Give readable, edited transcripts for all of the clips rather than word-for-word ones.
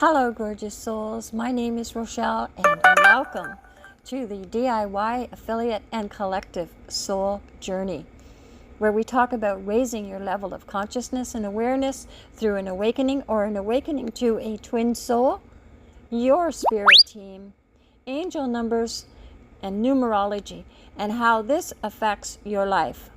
Hello, gorgeous souls. My name is Rochelle, and welcome to the DIY Affiliate and Collective Soul Journey, where we talk about raising your level of consciousness and awareness through an awakening or an awakening to a twin soul, your spirit team, angel numbers, and numerology, and how this affects your life.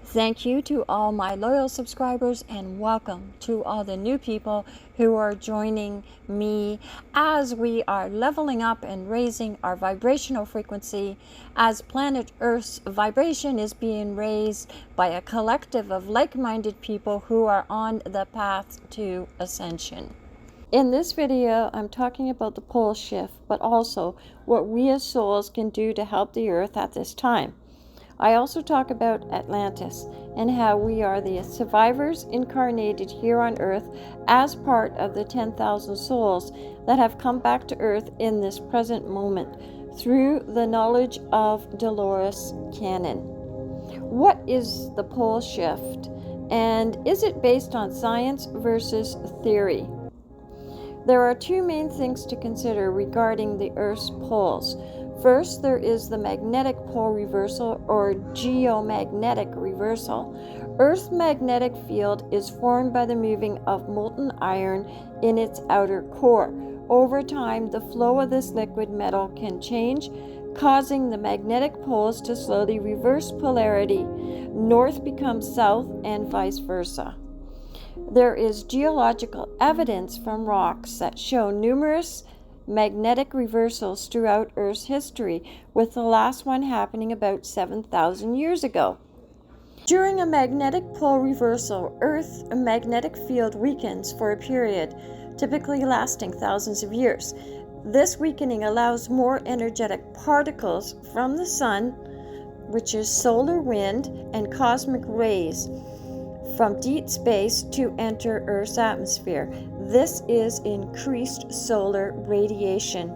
Thank you to all my loyal subscribers, and welcome to all the new people who are joining me as we are leveling up and raising our vibrational frequency as planet Earth's vibration is being raised by a collective of like-minded people who are on the path to ascension. In this video, I'm talking about the pole shift, but also what we as souls can do to help the Earth at this time. I also talk about Atlantis and how we are the survivors incarnated here on Earth as part of the 10,000 souls that have come back to Earth in this present moment through the knowledge of Dolores Cannon. What is the pole shift, and is it based on science versus theory? There are two main things to consider regarding the Earth's poles. First, there is the magnetic pole reversal or geomagnetic reversal. Earth's magnetic field is formed by the moving of molten iron in its outer core. Over time, the flow of this liquid metal can change, causing the magnetic poles to slowly reverse polarity. North becomes south and vice versa. There is geological evidence from rocks that show numerous magnetic reversals throughout Earth's history, with the last one happening about 7,000 years ago. During a magnetic pole reversal, Earth's magnetic field weakens for a period, typically lasting thousands of years. This weakening allows more energetic particles from the sun, which is solar wind, and cosmic rays from deep space to enter Earth's atmosphere. This is increased solar radiation.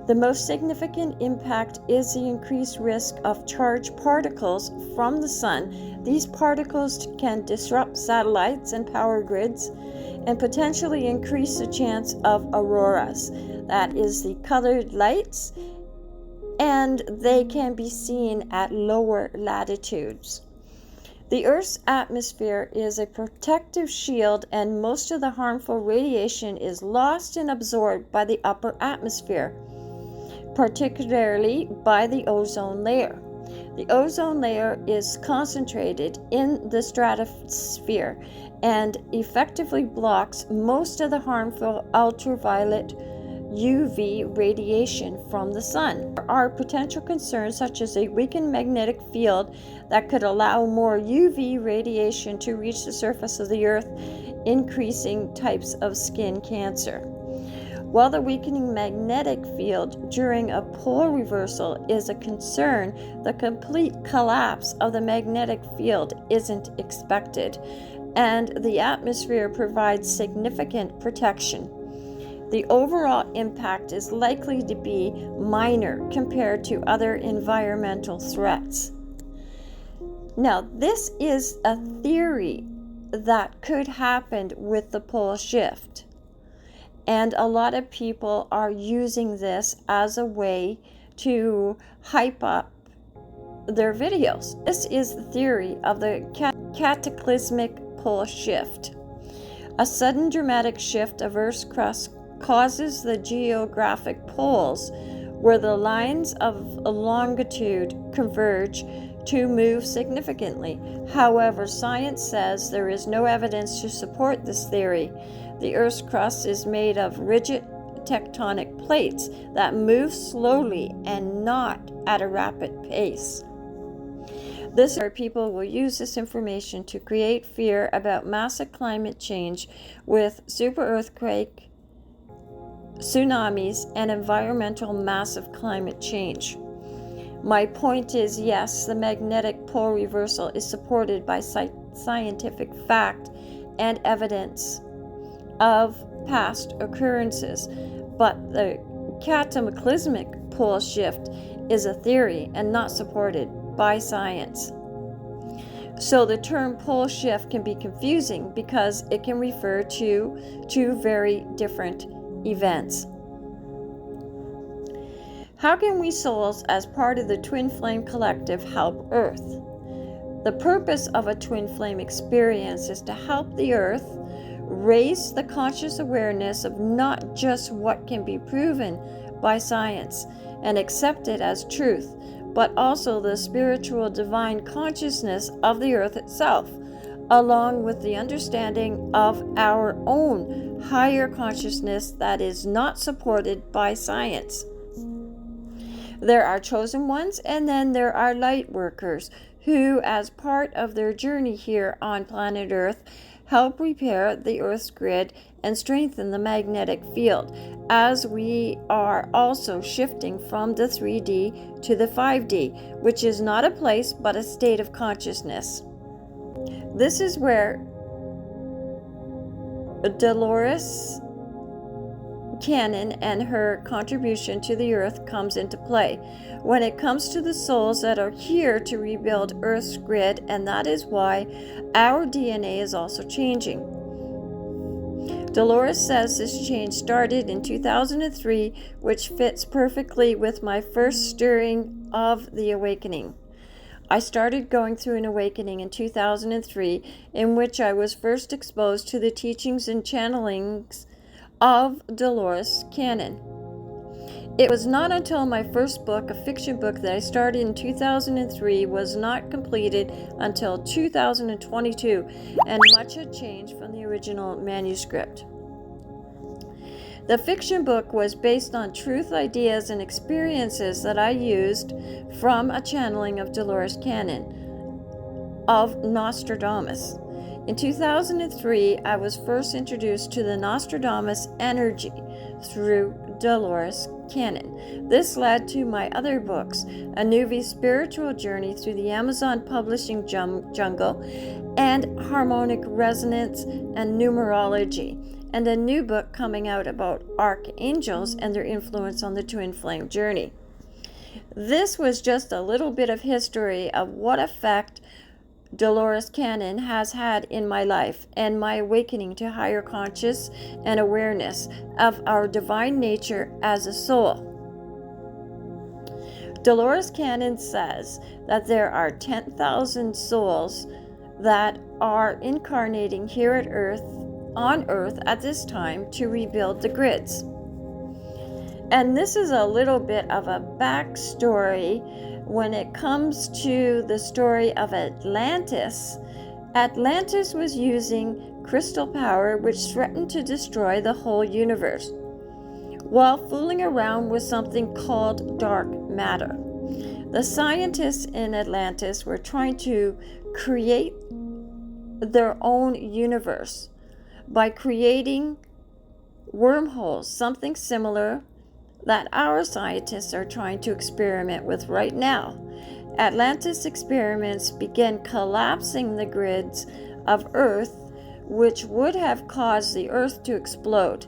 The most significant impact is the increased risk of charged particles from the sun. These particles can disrupt satellites and power grids and potentially increase the chance of auroras. That is the colored lights, and they can be seen at lower latitudes. The Earth's atmosphere is a protective shield, and most of the harmful radiation is lost and absorbed by the upper atmosphere, particularly by the ozone layer. The ozone layer is concentrated in the stratosphere and effectively blocks most of the harmful ultraviolet UV radiation from the sun. There are potential concerns such as a weakened magnetic field that could allow more UV radiation to reach the surface of the Earth, increasing types of skin cancer. While the weakening magnetic field during a pole reversal is a concern, the complete collapse of the magnetic field isn't expected, and the atmosphere provides significant protection. The overall impact is likely to be minor compared to other environmental threats. Now, this is a theory that could happen with the pole shift, and a lot of people are using this as a way to hype up their videos. This is the theory of the cataclysmic pole shift. A sudden dramatic shift of Earth's crust causes the geographic poles, where the lines of longitude converge, to move significantly. However, science says there is no evidence to support this theory. The Earth's crust is made of rigid tectonic plates that move slowly and not at a rapid pace. This is where people will use this information to create fear about massive climate change with super earthquake, tsunamis, and environmental massive climate change. My point is, yes, the magnetic pole reversal is supported by scientific fact and evidence of past occurrences, but the cataclysmic pole shift is a theory and not supported by science. So the term pole shift can be confusing because it can refer to two very different events. How can we souls, as part of the Twin Flame Collective, help Earth? The purpose of a Twin Flame experience is to help the Earth raise the conscious awareness of not just what can be proven by science and accepted as truth, but also the spiritual divine consciousness of the Earth itself, along with the understanding of our own higher consciousness that is not supported by science. There are chosen ones, and then there are light workers who, as part of their journey here on planet Earth, help repair the Earth's grid and strengthen the magnetic field, as we are also shifting from the 3D to the 5D, which is not a place but a state of consciousness. This is where Dolores Cannon and her contribution to the Earth comes into play when it comes to the souls that are here to rebuild Earth's grid, and that is why our DNA is also changing. Dolores says this change started in 2003, which fits perfectly with my first stirring of the awakening. I started going through an awakening in 2003, in which I was first exposed to the teachings and channelings of Dolores Cannon. It was not until my first book, a fiction book that I started in 2003, was not completed until 2022, and much had changed from the original manuscript. The fiction book was based on truth, ideas, and experiences that I used from a channeling of Dolores Cannon of Nostradamus. In 2003, I was first introduced to the Nostradamus energy through Dolores Cannon. This led to my other books, A Newbie Spiritual Journey Through the Amazon Publishing Jungle, and Harmonic Resonance and Numerology, and a new book coming out about archangels and their influence on the twin flame journey. This was just a little bit of history of what effect Dolores Cannon has had in my life and my awakening to higher conscious and awareness of our divine nature as a soul. Dolores Cannon says that there are 10,000 souls that are incarnating here on Earth at this time to rebuild the grids. And this is a little bit of a backstory when it comes to the story of Atlantis. Atlantis was using crystal power which threatened to destroy the whole universe, while fooling around with something called dark matter. The scientists in Atlantis were trying to create their own universe by creating wormholes, something similar that our scientists are trying to experiment with right now. Atlantis experiments began collapsing the grids of Earth, which would have caused the Earth to explode.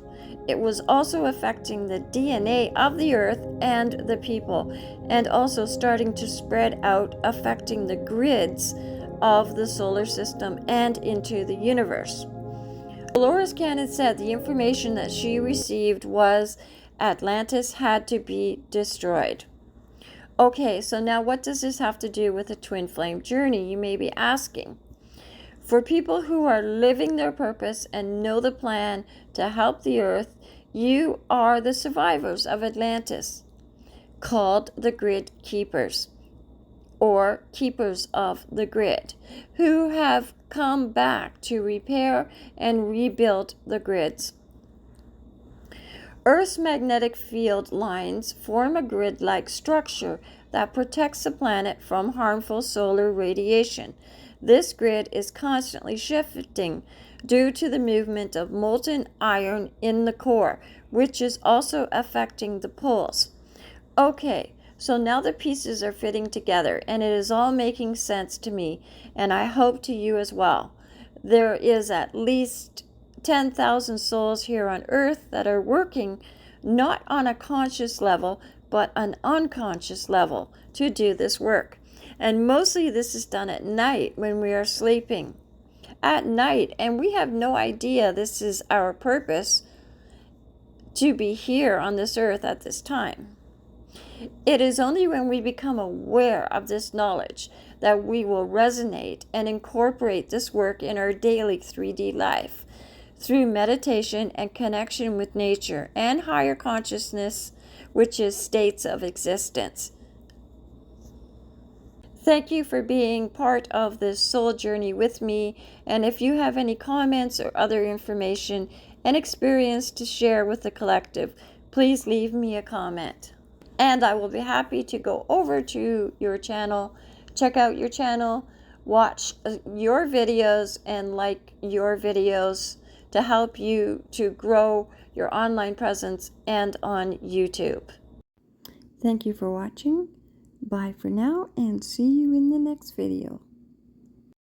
It was also affecting the DNA of the Earth and the people, and also starting to spread out, affecting the grids of the solar system and into the universe. Dolores Cannon said the information that she received was Atlantis had to be destroyed. Okay, so now what does this have to do with the twin flame journey, you may be asking? For people who are living their purpose and know the plan to help the Earth, you are the survivors of Atlantis, called the Grid Keepers, or Keepers of the Grid, who have come back to repair and rebuild the grids. Earth's magnetic field lines form a grid-like structure that protects the planet from harmful solar radiation. This grid is constantly shifting due to the movement of molten iron in the core, which is also affecting the poles. Okay, so now the pieces are fitting together, and it is all making sense to me, and I hope to you as well. There is at least 10,000 souls here on Earth that are working not on a conscious level, but an unconscious level to do this work. And mostly this is done at night when we are sleeping. At night, and we have no idea this is our purpose to be here on this earth at this time. It is only when we become aware of this knowledge that we will resonate and incorporate this work in our daily 3D life through meditation and connection with nature and higher consciousness, which is states of existence. Thank you for being part of this soul journey with me, and if you have any comments or other information and experience to share with the collective, please leave me a comment. And I will be happy to go over to your channel, check out your channel, watch your videos, and like your videos to help you to grow your online presence and on YouTube. Thank you for watching. Bye for now, and see you in the next video.